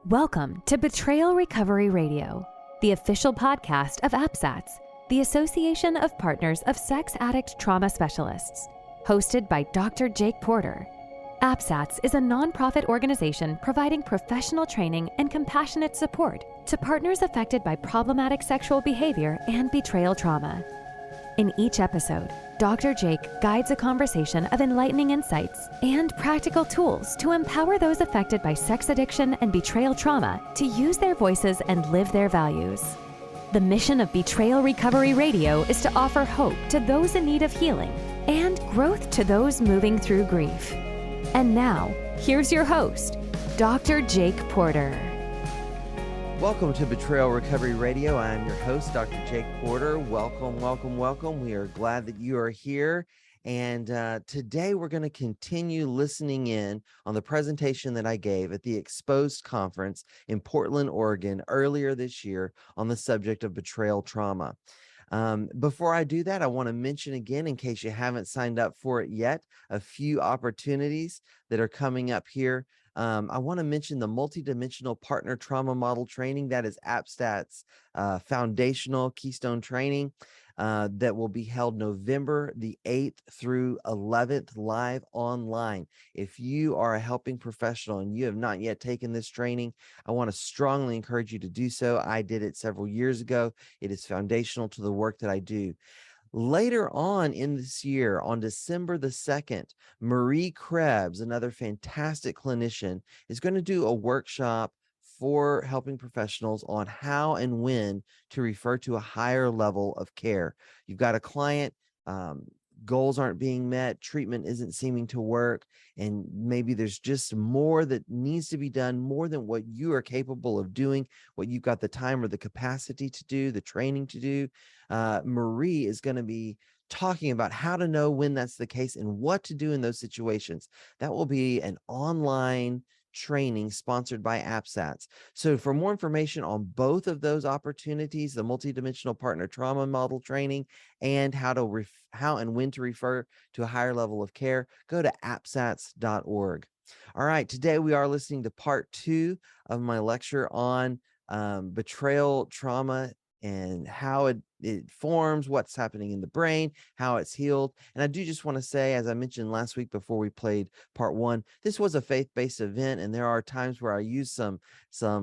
Welcome to Betrayal Recovery Radio, the official podcast of APSATS, the Association of Partners of Sex Addict Trauma Specialists, hosted by Dr. Jake Porter. APSATS is a nonprofit organization providing professional training and compassionate support to partners affected by problematic sexual behavior and betrayal trauma. In each episode, Dr. Jake guides a conversation of enlightening insights and practical tools to empower those affected by sex addiction and betrayal trauma to use their voices and live their values. The mission of Betrayal Recovery Radio is to offer hope to those in need of healing and growth to those moving through grief. And now, here's your host, Dr. Jake Porter. Welcome to Betrayal Recovery Radio. I'm your host, Dr. Jake Porter. Welcome, welcome, welcome. We are glad that you are here. And today we're going to continue listening in on the presentation that I gave at the XPOSED conference in Portland, Oregon, earlier this year on the subject of betrayal trauma. Before I do that, I want to mention again, in case you haven't signed up for it yet, a few opportunities that are coming up here. I want to mention the multidimensional partner trauma model training. That is APSATS foundational keystone training that will be held November the 8th through 11th live online. If you are a helping professional and you have not yet taken this training, I want to strongly encourage you to do so. I did it several years ago. It is foundational to the work that I do. Later on in this year, on December the 2nd, Marie Krebs, another fantastic clinician, is going to do a workshop for helping professionals on how and when to refer to a higher level of care. You've got a client, goals aren't being met, treatment isn't seeming to work, and maybe there's just more that needs to be done, more than what you are capable of doing, what you've got the time or the capacity to do, the training to do. Marie is going to be talking about how to know when that's the case and what to do in those situations. That will be an online training sponsored by APSATS. So for more information on both of those opportunities, the multidimensional partner trauma model training and how and when to refer to a higher level of care, go to apsats.org. All right, today we are listening to part 2 of my lecture on betrayal trauma and how it forms, what's happening in the brain, how it's healed. And I do just want to say, as I mentioned last week before we played part 1, this was a faith-based event, and there are times where I use some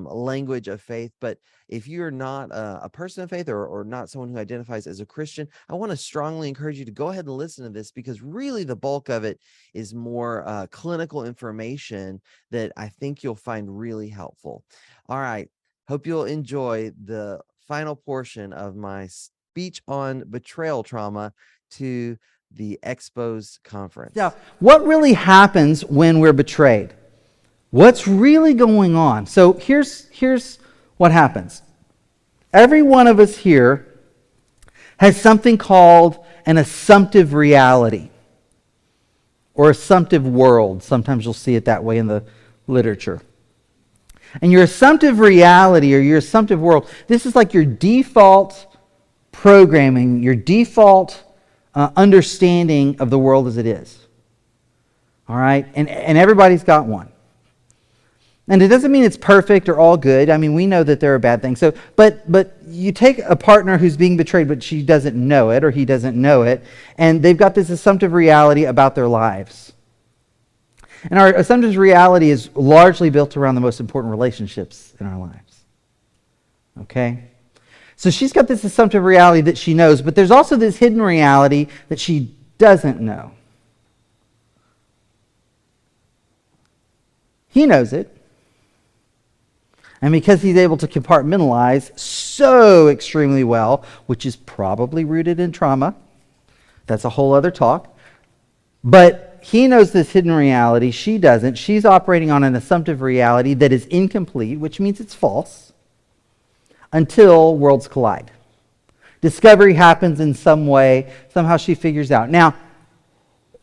language of faith. But if you're not a person of faith or not someone who identifies as a Christian, I want to strongly encourage you to go ahead and listen to this, because really the bulk of it is more clinical information that I think you'll find really helpful. All right. Hope you'll enjoy the final portion of my speech on betrayal trauma to the XPOSED conference. Now, what really happens when we're betrayed? What's really going on? So here's what happens. Every one of us here has something called an assumptive reality or assumptive world. Sometimes you'll see it that way in the literature. And your assumptive reality or your assumptive world, this is like your default programming, your default understanding of the world as it is. All right? And everybody's got one. And it doesn't mean it's perfect or all good. I mean, we know that there are bad things. So, but you take a partner who's being betrayed, but she doesn't know it or he doesn't know it, and they've got this assumptive reality about their lives. And our assumptive reality is largely built around the most important relationships in our lives. Okay? So she's got this assumptive reality that she knows, but there's also this hidden reality that she doesn't know. He knows it. And because he's able to compartmentalize so extremely well, which is probably rooted in trauma, that's a whole other talk. But he knows this hidden reality. She doesn't. She's operating on an assumptive reality that is incomplete, which means it's false, until worlds collide. Discovery happens in some way. Somehow she figures out. Now,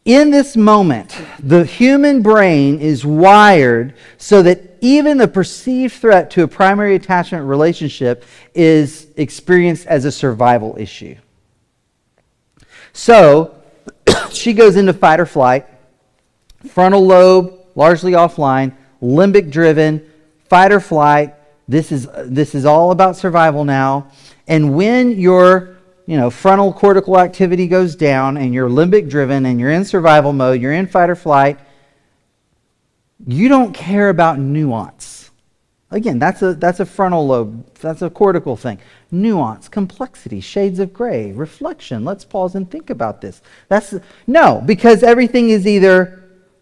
in this moment, the human brain is wired so that even the perceived threat to a primary attachment relationship is experienced as a survival issue. So, she goes into fight or flight, frontal lobe largely offline, limbic driven, fight or flight. This is all about survival now. And when your frontal cortical activity goes down and you're limbic driven and you're in survival mode, you're in fight or flight, you don't care about nuance. Again, that's a frontal lobe, that's a cortical thing. Nuance, complexity, shades of gray, reflection. Let's pause and think about this. No, because everything is either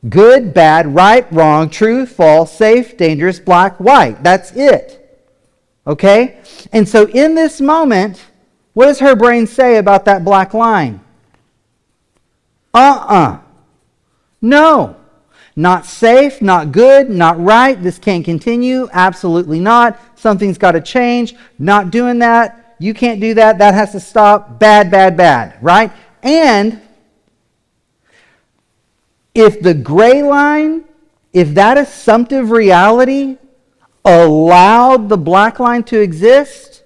good, bad, right, wrong, true, false, safe, dangerous, black, white. That's it. Okay? And so in this moment, what does her brain say about that black line? No. Not safe, not good, not right. This can't continue. Absolutely not. Something's got to change. Not doing that. You can't do that. That has to stop. Bad, bad, bad. Right? And if the gray line, if that assumptive reality allowed the black line to exist,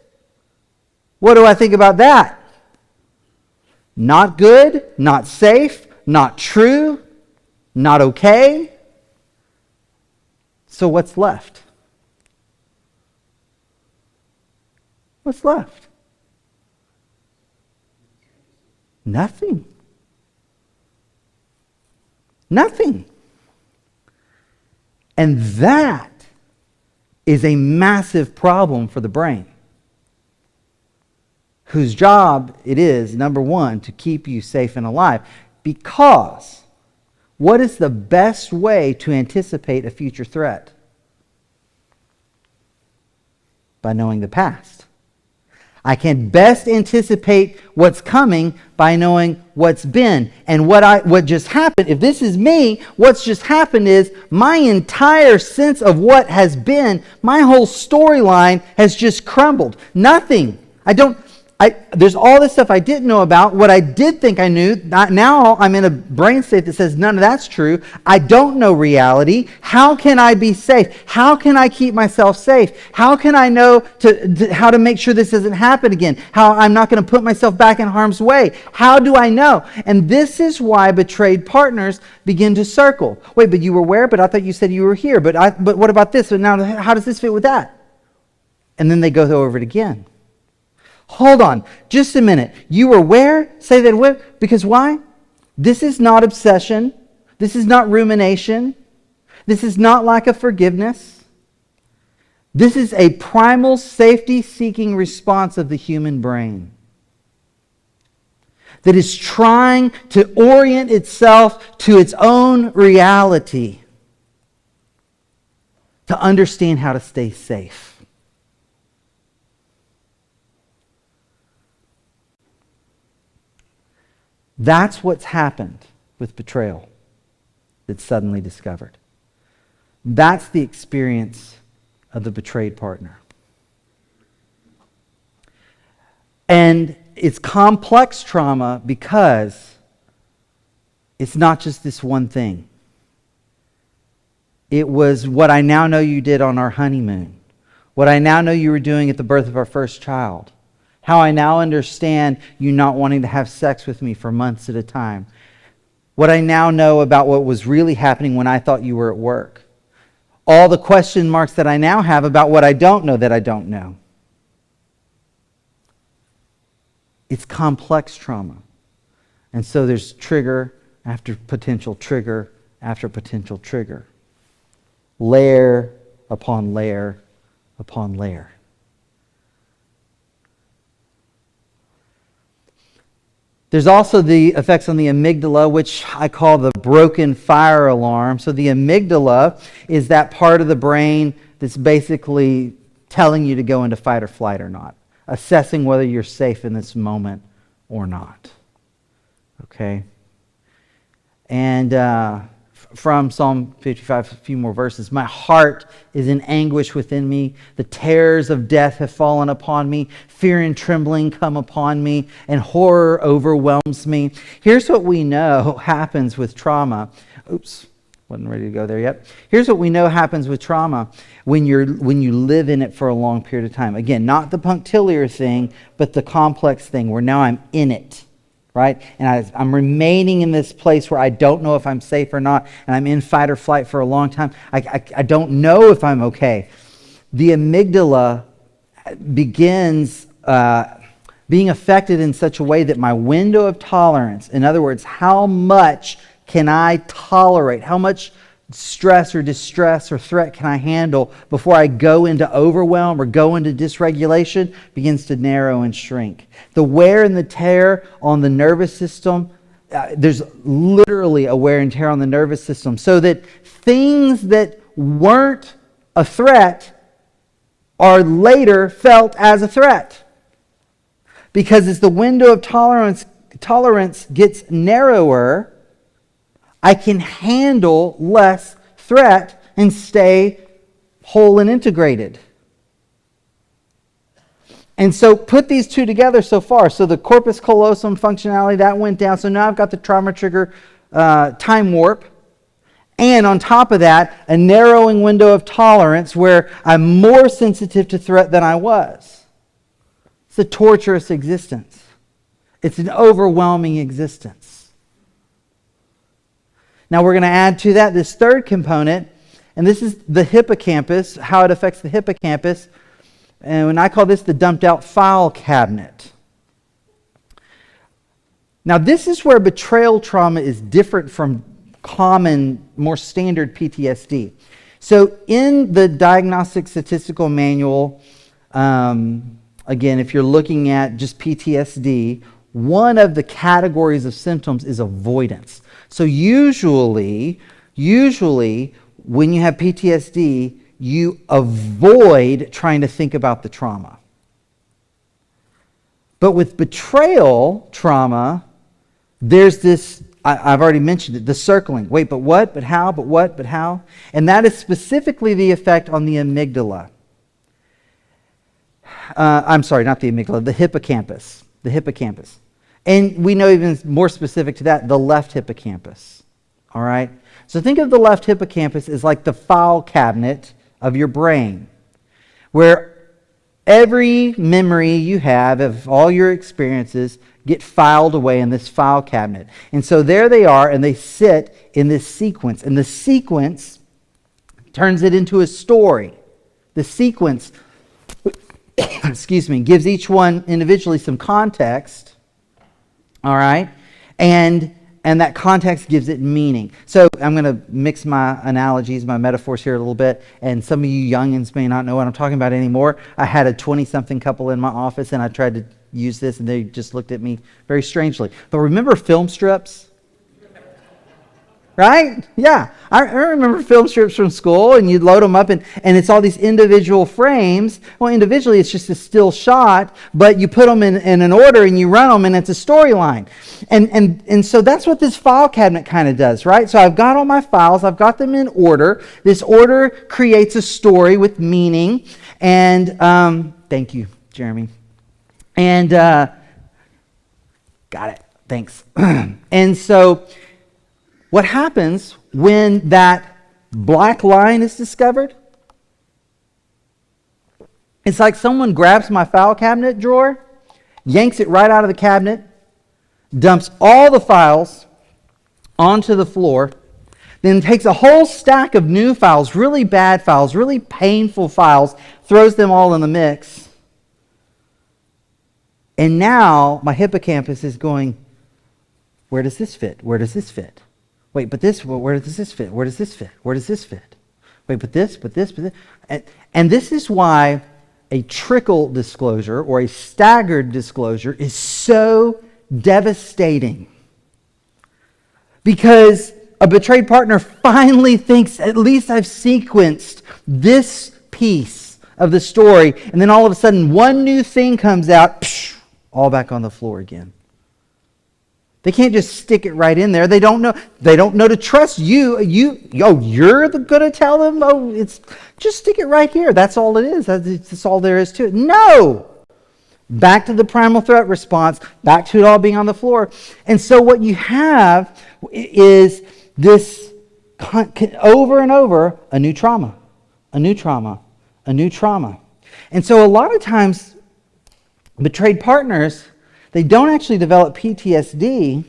what do I think about that? Not good, not safe, not true, not okay. So what's left? What's left? Nothing. Nothing. And that is a massive problem for the brain, whose job it is, number one, to keep you safe and alive. Because what is the best way to anticipate a future threat? By knowing the past. I can best anticipate what's coming by knowing what's been. And what just happened, if this is me, what's just happened is my entire sense of what has been, my whole storyline has just crumbled. Nothing. There's all this stuff I didn't know about. What I did think I knew, now I'm in a brain state that says none of that's true. I don't know reality. How can I be safe? How can I keep myself safe? How can I know how to make sure this doesn't happen again? How I'm not going to put myself back in harm's way? How do I know? And this is why betrayed partners begin to circle. Wait, but you were where? But I thought you said you were here. But what about this? But now how does this fit with that? And then they go over it again. Hold on, just a minute. You were where? Say that where? Because why? This is not obsession. This is not rumination. This is not lack of forgiveness. This is a primal safety-seeking response of the human brain that is trying to orient itself to its own reality to understand how to stay safe. That's what's happened with betrayal that's suddenly discovered. That's the experience of the betrayed partner. And it's complex trauma because it's not just this one thing. It was what I now know you did on our honeymoon. What I now know you were doing at the birth of our first child. How I now understand you not wanting to have sex with me for months at a time. What I now know about what was really happening when I thought you were at work. All the question marks that I now have about what I don't know that I don't know. It's complex trauma. And so there's trigger after potential trigger after potential trigger. Layer upon layer upon layer. There's also the effects on the amygdala, which I call the broken fire alarm. So the amygdala is that part of the brain that's basically telling you to go into fight or flight or not, assessing whether you're safe in this moment or not. Okay? And from Psalm 55, a few more verses. My heart is in anguish within me. The terrors of death have fallen upon me. Fear and trembling come upon me, and horror overwhelms me. Here's what we know happens with trauma. Oops, wasn't ready to go there yet. Here's what we know happens with trauma when you live in it for a long period of time. Again, not the punctiliar thing, but the complex thing where now I'm in it. Right? And I'm remaining in this place where I don't know if I'm safe or not, and I'm in fight or flight for a long time. I don't know if I'm okay. the amygdala begins being affected in such a way that my window of tolerance, in other words, how much can I tolerate, how much stress or distress or threat can I handle before I go into overwhelm or go into dysregulation, begins to narrow and shrink. The wear and the tear on the nervous system, there's literally a wear and tear on the nervous system, so that things that weren't a threat are later felt as a threat. Because as the window of tolerance gets narrower, I can handle less threat and stay whole and integrated. And so put these two together so far. So the corpus callosum functionality, that went down. So now I've got the trauma trigger time warp. And on top of that, a narrowing window of tolerance where I'm more sensitive to threat than I was. It's a torturous existence. It's an overwhelming existence. Now we're going to add to that this third component, and this is the hippocampus, how it affects the hippocampus. And I call this the dumped out file cabinet. Now this is where betrayal trauma is different from common, more standard PTSD. So in the Diagnostic Statistical Manual, again, if you're looking at just PTSD, one of the categories of symptoms is avoidance. So usually when you have PTSD, you avoid trying to think about the trauma. But with betrayal trauma, there's this, I've already mentioned it, the circling. Wait, but what? But how? But what? But how? And that is specifically the effect on the amygdala. I'm sorry, not the amygdala, the hippocampus. The hippocampus. And we know even more specific to that, the left hippocampus. All right? So think of the left hippocampus as like the file cabinet of your brain, where every memory you have of all your experiences get filed away in this file cabinet. And so there they are, and they sit in this sequence. And the sequence turns it into a story. The sequence gives each one individually some context, all right? And that context gives it meaning. So I'm going to mix my analogies, my metaphors here a little bit, and some of you youngins may not know what I'm talking about anymore. I had a 20-something couple in my office, and I tried to use this, and they just looked at me very strangely. But remember film strips? Right? Yeah. I remember film strips from school, and you'd load them up, and it's all these individual frames. Well, individually, it's just a still shot, but you put them in an order, and you run them, and it's a storyline. And so that's what this file cabinet kind of does, right? So I've got all my files. I've got them in order. This order creates a story with meaning. And thank you, Jeremy. And got it. Thanks. And so what happens when that black line is discovered? It's like someone grabs my file cabinet drawer, yanks it right out of the cabinet, dumps all the files onto the floor, then takes a whole stack of new files, really bad files, really painful files, throws them all in the mix. And now my hippocampus is going, where does this fit? Where does this fit? Wait, but this, where does this fit? Where does this fit? Where does this fit? Wait, but this. And this is why a trickle disclosure or a staggered disclosure is so devastating. Because a betrayed partner finally thinks, at least I've sequenced this piece of the story, and then all of a sudden one new thing comes out, all back on the floor again. They can't just stick it right in there. They don't know to trust you. You're going to tell them, it's just stick it right here. That's all it is. That's all there is to it. No! Back to the primal threat response, back to it all being on the floor. And so what you have is this over and over, a new trauma, a new trauma, a new trauma. And so a lot of times, betrayed partners, they don't actually develop PTSD,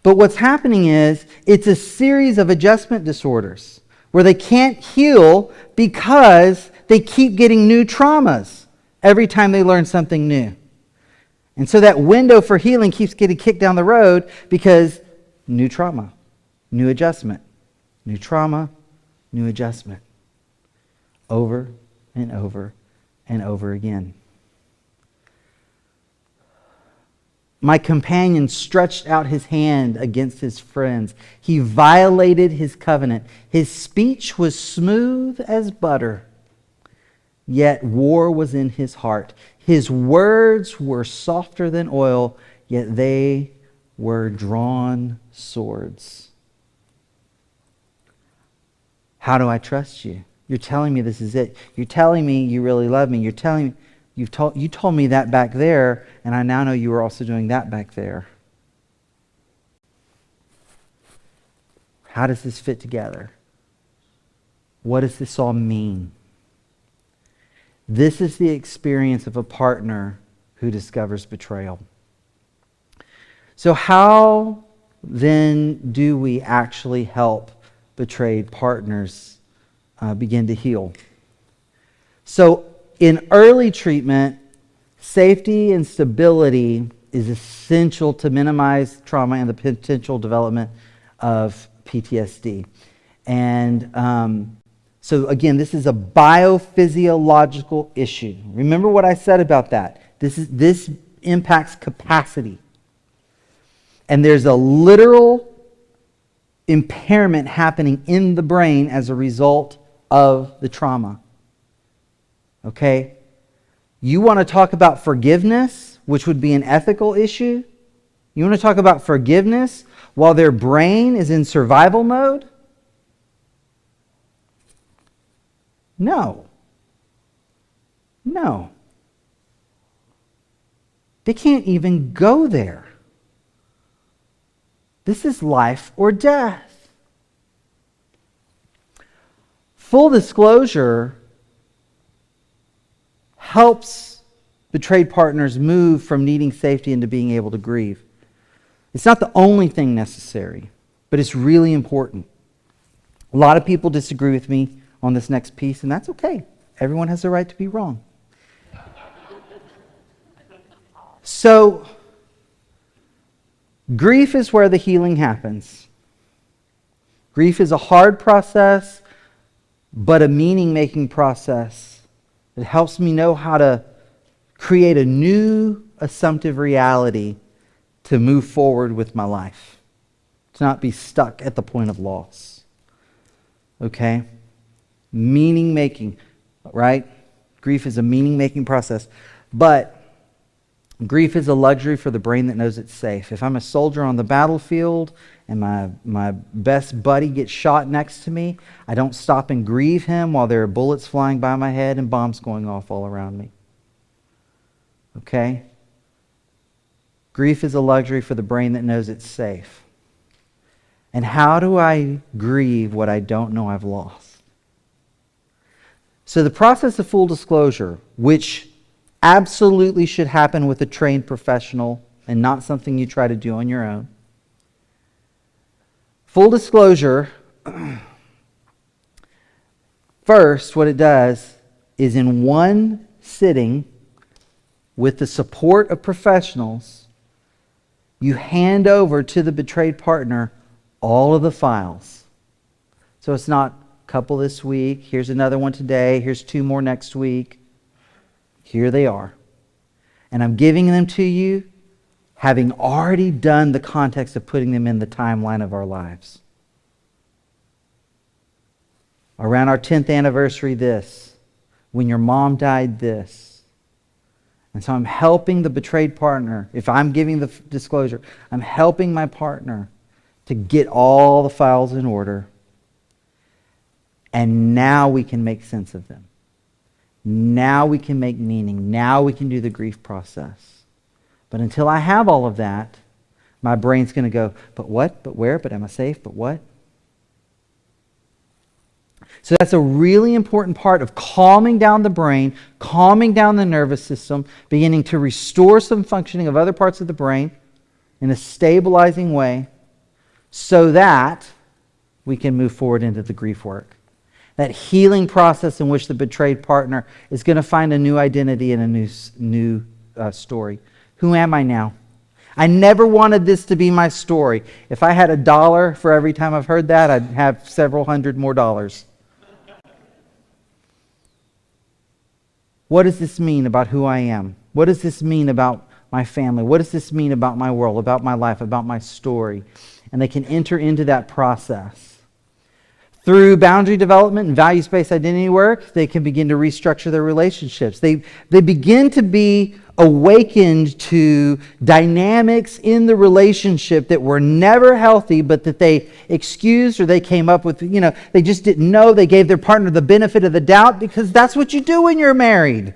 but what's happening is it's a series of adjustment disorders where they can't heal because they keep getting new traumas every time they learn something new. And so that window for healing keeps getting kicked down the road because new trauma, new adjustment, new trauma, new adjustment. Over and over and over again. My companion stretched out his hand against his friends. He violated his covenant. His speech was smooth as butter, yet war was in his heart. His words were softer than oil, yet they were drawn swords. How do I trust you? You're telling me this is it. You're telling me you really love me. You're telling me you told me that back there, and I now know you were also doing that back there. How does this fit together? What does this all mean? This is the experience of a partner who discovers betrayal. So how then do we actually help betrayed partners begin to heal? So in early treatment, safety and stability is essential to minimize trauma and the potential development of PTSD. And so again, this is a biophysiological issue. Remember what I said about that. This impacts capacity. And there's a literal impairment happening in the brain as a result of the trauma. Okay? You want to talk about forgiveness, which would be an ethical issue? You want to talk about forgiveness while their brain is in survival mode? No. No. They can't even go there. This is life or death. Full disclosure helps betrayed partners move from needing safety into being able to grieve. It's not the only thing necessary, but it's really important. A lot of people disagree with me on this next piece, and that's okay. Everyone has the right to be wrong. So, grief is where the healing happens. Grief is a hard process, but a meaning-making process. It helps me know how to create a new assumptive reality to move forward with my life, to not be stuck at the point of loss. Okay? Meaning-making, right? Grief is a meaning-making process, but grief is a luxury for the brain that knows it's safe. If I'm a soldier on the battlefield and my best buddy gets shot next to me, I don't stop and grieve him while there are bullets flying by my head and bombs going off all around me. Okay? Grief is a luxury for the brain that knows it's safe. And how do I grieve what I don't know I've lost? So the process of full disclosure, which absolutely should happen with a trained professional and not something you try to do on your own. Full disclosure, first, what it does is in one sitting with the support of professionals, you hand over to the betrayed partner all of the files. So it's not a couple this week, here's another one today, here's 2 more next week. Here they are. And I'm giving them to you having already done the context of putting them in the timeline of our lives. Around our 10th anniversary this. When your mom died this. And so I'm helping the betrayed partner. If I'm giving the disclosure, I'm helping my partner to get all the files in order. And now we can make sense of them. Now we can make meaning. Now we can do the grief process. But until I have all of that, my brain's going to go, but what? But where? But am I safe? But what? So that's a really important part of calming down the brain, calming down the nervous system, beginning to restore some functioning of other parts of the brain in a stabilizing way so that we can move forward into the grief work. That healing process in which the betrayed partner is going to find a new identity and a new story. Who am I now? I never wanted this to be my story. If I had $1 for every time I've heard that, I'd have several hundred more dollars. What does this mean about who I am? What does this mean about my family? What does this mean about my world, about my life, about my story? And they can enter into that process. Through boundary development and values-based identity work, they can begin to restructure their relationships. They begin to be awakened to dynamics in the relationship that were never healthy, but that they excused or they came up with, they just didn't know. They gave their partner the benefit of the doubt because that's what you do when you're married.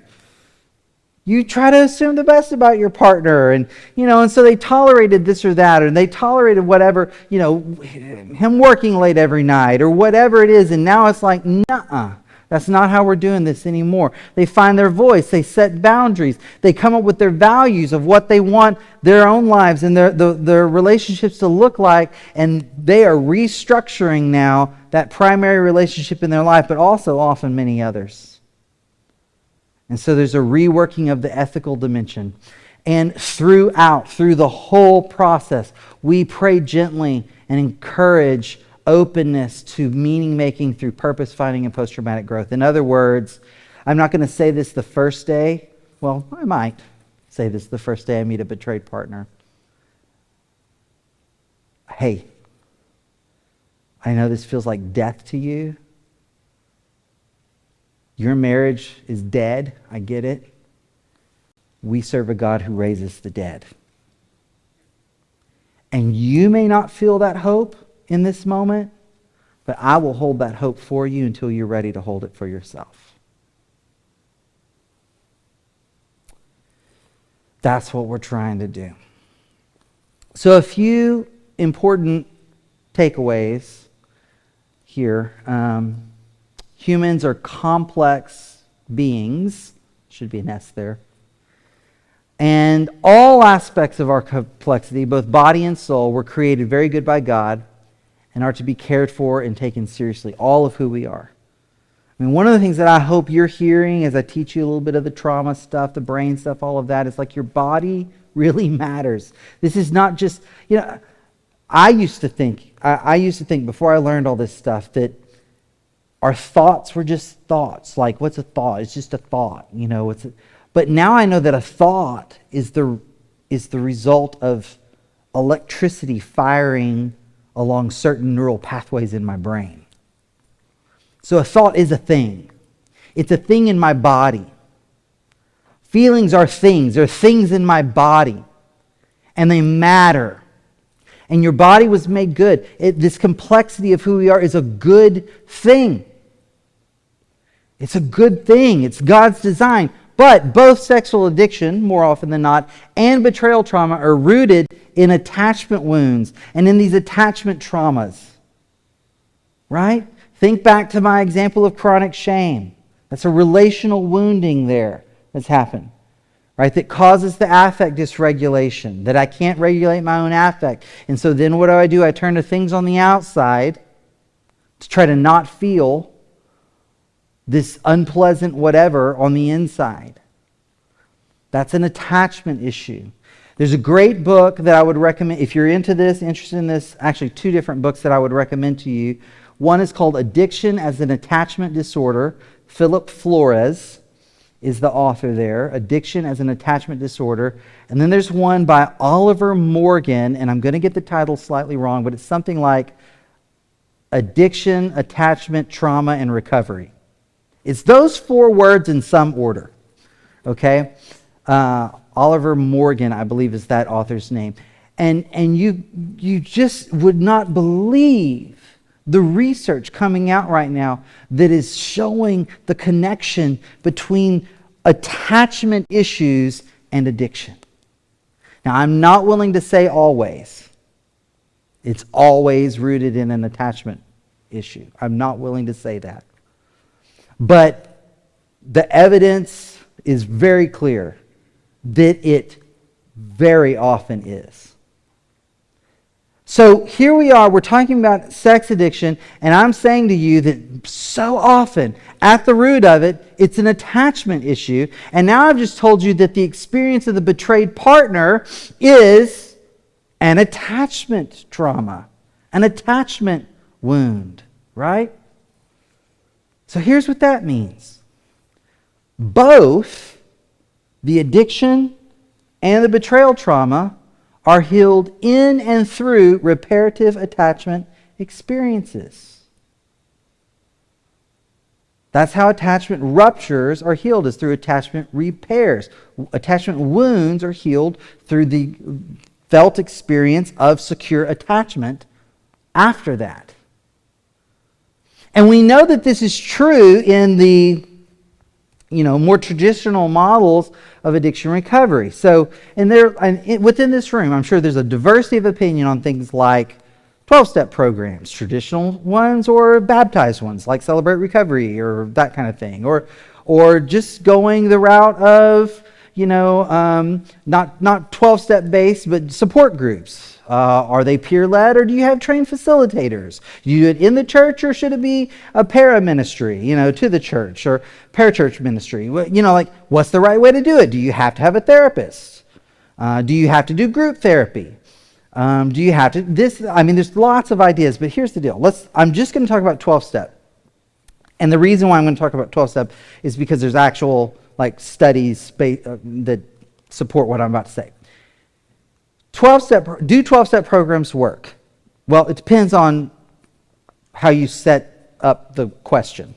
You try to assume the best about your partner, and so they tolerated this or that, or they tolerated whatever, him working late every night, or whatever it is, and now it's like, nuh-uh, that's not how we're doing this anymore. They find their voice, they set boundaries, they come up with their values of what they want their own lives and their relationships to look like, and they are restructuring now that primary relationship in their life, but also often many others. And so there's a reworking of the ethical dimension. And through the whole process, we pray gently and encourage openness to meaning making through purpose finding and post-traumatic growth. In other words, I'm not going to say this the first day. Well, I might say this the first day I meet a betrayed partner. Hey, I know this feels like death to you. Your marriage is dead. I get it. We serve a God who raises the dead. And you may not feel that hope in this moment, but I will hold that hope for you until you're ready to hold it for yourself. That's what we're trying to do. So a few important takeaways here. Humans are complex beings. Should be an S there. And all aspects of our complexity, both body and soul, were created very good by God and are to be cared for and taken seriously. All of who we are. I mean, one of the things that I hope you're hearing as I teach you a little bit of the trauma stuff, the brain stuff, all of that, is like your body really matters. This is not just, I used to think before I learned all this stuff that our thoughts were just thoughts. Like, what's a thought? It's just a thought. But now I know that a thought is the result of electricity firing along certain neural pathways in my brain. So a thought is a thing. It's a thing in my body. Feelings are things. They're things in my body. And they matter. And your body was made good. This complexity of who we are is a good thing. It's a good thing. It's God's design. But both sexual addiction, more often than not, and betrayal trauma are rooted in attachment wounds and in these attachment traumas. Right? Think back to my example of chronic shame. That's a relational wounding there that's happened. Right? That causes the affect dysregulation, that I can't regulate my own affect. And so then what do? I turn to things on the outside to try to not feel this unpleasant whatever on the inside. That's an attachment issue. There's a great book that I would recommend, if you're into this, interested in this, actually 2 different books that I would recommend to you. One is called Addiction as an Attachment Disorder. Philip Flores is the author there, Addiction as an Attachment Disorder. And then there's one by Oliver Morgan, and I'm going to get the title slightly wrong, but it's something like Addiction, Attachment, Trauma, and Recovery. It's those 4 words in some order, okay? Oliver Morgan, I believe, is that author's name. And you just would not believe the research coming out right now that is showing the connection between attachment issues and addiction. Now, I'm not willing to say always. It's always rooted in an attachment issue. I'm not willing to say that. But the evidence is very clear that it very often is. So here we are, we're talking about sex addiction, and I'm saying to you that so often, at the root of it, it's an attachment issue. And now I've just told you that the experience of the betrayed partner is an attachment trauma, an attachment wound, right? So here's what that means. Both the addiction and the betrayal trauma are healed in and through reparative attachment experiences. That's how attachment ruptures are healed, is through attachment repairs. Attachment wounds are healed through the felt experience of secure attachment after that. And we know that this is true in the more traditional models of addiction recovery. So, within this room, I'm sure there's a diversity of opinion on things like 12-step programs, traditional ones or baptized ones, like Celebrate Recovery or that kind of thing, or just going the route of not 12-step based, but support groups. Are they peer-led, or do you have trained facilitators? Do you do it in the church, or should it be a para-ministry, to the church, or parachurch ministry? What's the right way to do it? Do you have to have a therapist? Do you have to do group therapy? Do you have to... there's lots of ideas, but here's the deal. I'm just going to talk about 12-step. And the reason why I'm going to talk about 12-step is because there's actual studies that support what I'm about to say. 12-step programs work? Well, it depends on how you set up the question.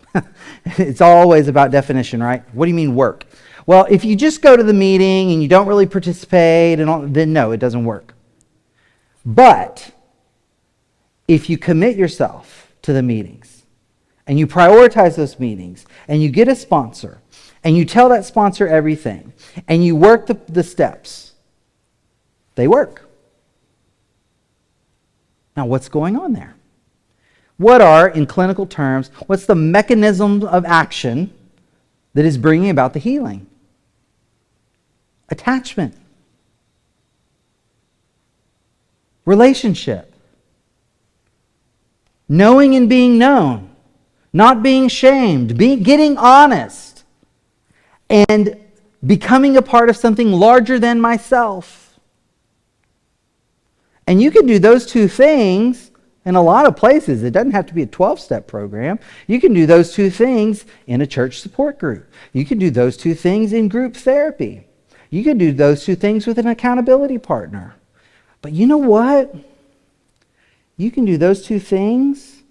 It's always about definition, right? What do you mean work? Well, if you just go to the meeting and you don't really participate, then no, it doesn't work. But if you commit yourself to the meetings and you prioritize those meetings and you get a sponsor and you tell that sponsor everything and you work the steps, they work. Now, what's going on there? What are, in clinical terms, what's the mechanism of action that is bringing about the healing? Attachment. Relationship. Knowing and being known. Not being shamed. Getting honest. And becoming a part of something larger than myself. And you can do those two things in a lot of places. It doesn't have to be a 12-step program. You can do those two things in a church support group. You can do those two things in group therapy. You can do those two things with an accountability partner. But you know what? You can do those two things,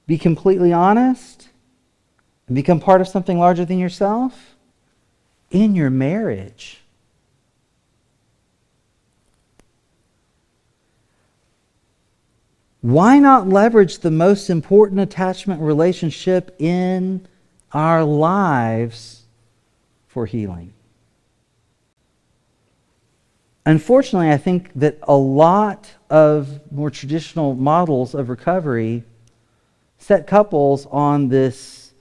be completely honest, and become part of something larger than yourself in your marriage. Why not leverage the most important attachment relationship in our lives for healing? Unfortunately, I think that a lot of more traditional models of recovery set couples on this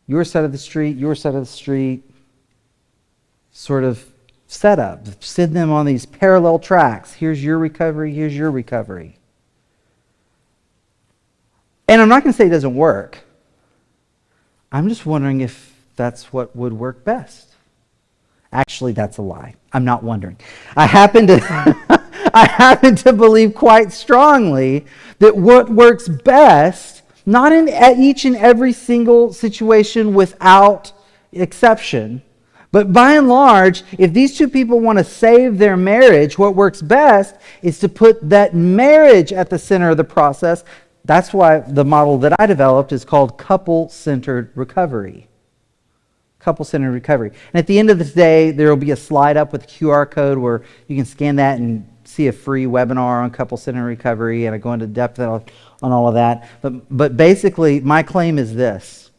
your side of the street sort of setup. Send them on these parallel tracks. Here's your recovery, here's your recovery. And I'm not going to say it doesn't work. I'm just wondering if that's what would work best. Actually, that's a lie. I'm not wondering. I happen to believe quite strongly that what works best, not in each and every single situation without exception, but by and large, if these two people want to save their marriage, what works best is to put that marriage at the center of the process. That's why the model that I developed is called couple-centered recovery. Couple-centered recovery. And at the end of the day, there will be a slide up with a QR code where you can scan that and see a free webinar on couple-centered recovery, and I go into depth on all of that. But basically, my claim is this.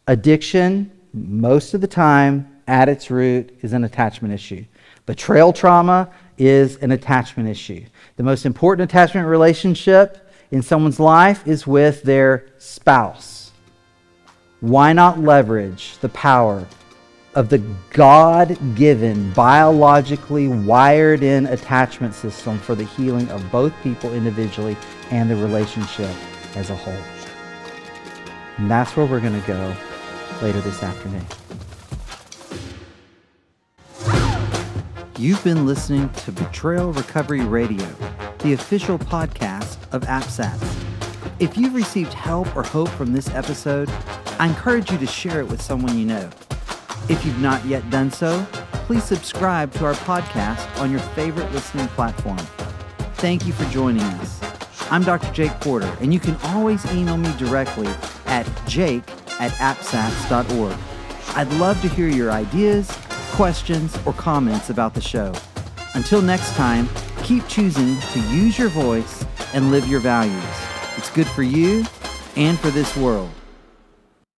Addiction, most of the time, at its root, is an attachment issue. Betrayal trauma is an attachment issue. The most important attachment relationship in someone's life is with their spouse. Why not leverage the power of the God-given, biologically wired-in attachment system for the healing of both people individually and the relationship as a whole. And that's where we're going to go later this afternoon. You've been listening to Betrayal Recovery Radio, the official podcast of AppSats. If you've received help or hope from this episode, I encourage you to share it with someone you know. If you've not yet done so, please subscribe to our podcast on your favorite listening platform. Thank you for joining us. I'm Dr. Jake Porter, and you can always email me directly at jake@appsats.org. I'd love to hear your ideas, questions, or comments about the show. Until next time, keep choosing to use your voice and live your values. It's good for you and for this world.